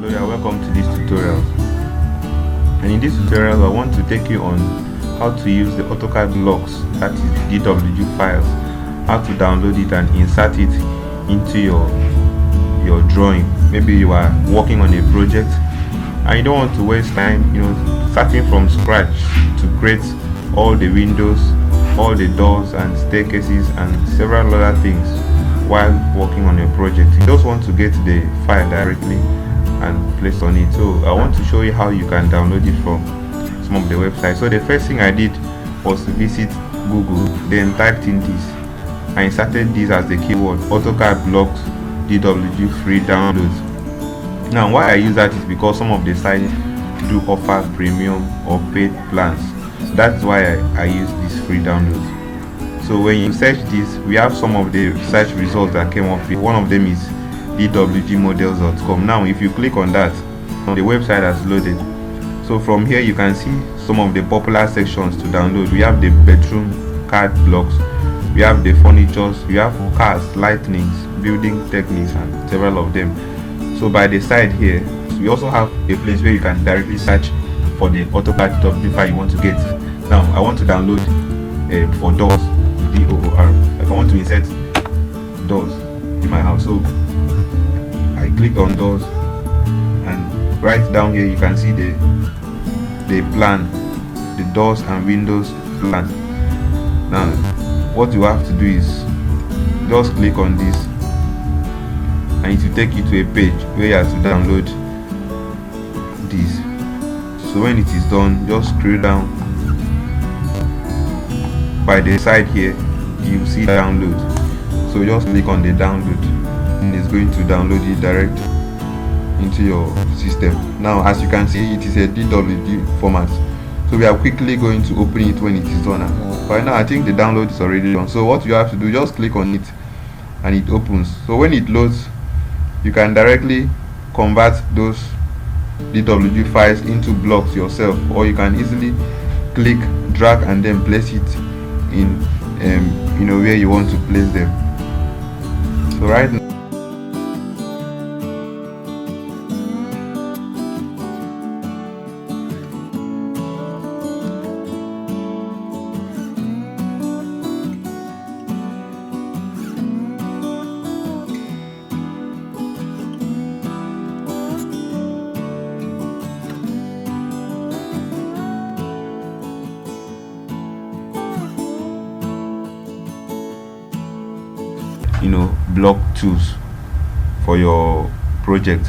Hello, yeah, welcome to this tutorial. And in this tutorial I want to take you on how to use the AutoCAD blocks, that is the DWG files, how to download it and insert it into your drawing. Maybe you are working on a project and you don't want to waste time, starting from scratch to create all the windows, all the doors and staircases and several other things while working on your project. You just want to get the file directly and place on it. So I want to show you how you can download it from some of the websites. So the first thing I did was to visit Google, then typed in this. I inserted this as the keyword, AutoCAD blocks DWG free downloads. Now why I use that is because some of the sites do offer premium or paid plans. So that's why I use these free downloads. So when you search this, we have some of the search results that came up with. One of them is dwgmodels.com. Now if you click on that, the website has loaded. So from here you can see some of the popular sections to download. We have the bedroom CAD blocks, we have the furnitures, we have cars, lightnings, building techniques and several of them. So by the side here, we also have a place where you can directly search for the AutoCAD DWG file you want to get. Now I want to download for doors, DOOR. Like I want to insert doors in my house. So I click on doors and right down here you can see the plan, the doors and windows plan. Now what you have to do is just click on this and it will take you to a page where you have to download this. So when it is done, just scroll down. By the side here you see download, so just click on the download and it's going to download it direct into your system. Now as you can see, it is a DWG format, so we are quickly going to open it when it is done. By now I think the download is already done, so what you have to do, just click on it and it opens. So when it loads, you can directly convert those DWG files into blocks yourself, or you can easily click, drag and then place it in where you want to place them. So right now block tools for your project.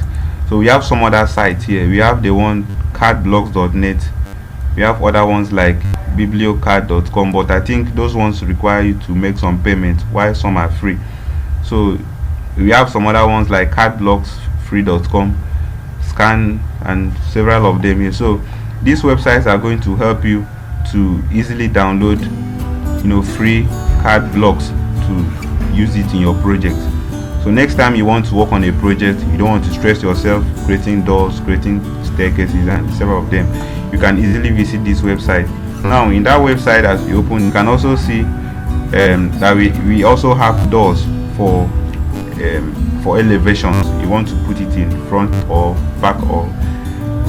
So we have some other sites here. We have the one cadblocks.net, we have other ones like bibliocad.com, but I think those ones require you to make some payment while some are free. So we have some other ones like cadblocksfree.com, scan and several of them here. So these websites are going to help you to easily download free CAD blocks to use it in your project. So next time you want to work on a project, you don't want to stress yourself creating doors, creating staircases and several of them, you can easily visit this website. Now in that website, as you open, you can also see that we also have doors for elevations. You want to put it in front or back or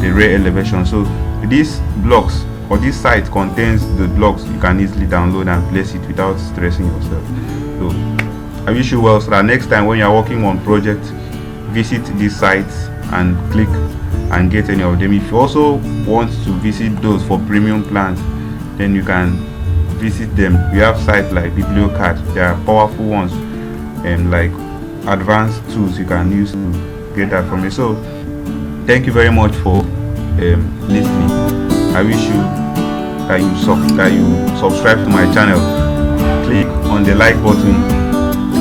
the rear elevation. So these blocks or this site contains the blocks you can easily download and place it without stressing yourself. So I wish you well, so that next time when you are working on project, visit these sites and click and get any of them. If you also want to visit those for premium plans, then you can visit them. We have sites like BiblioCAD. They are powerful ones and like advanced tools you can use to get that from me. So thank you very much for listening. I wish you that you subscribe to my channel. Click on the like button,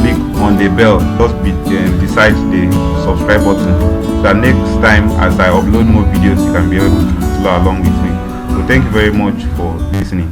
click on the bell just beside the subscribe button, so that next time as I upload more videos you can be able to follow along with me. So thank you very much for listening.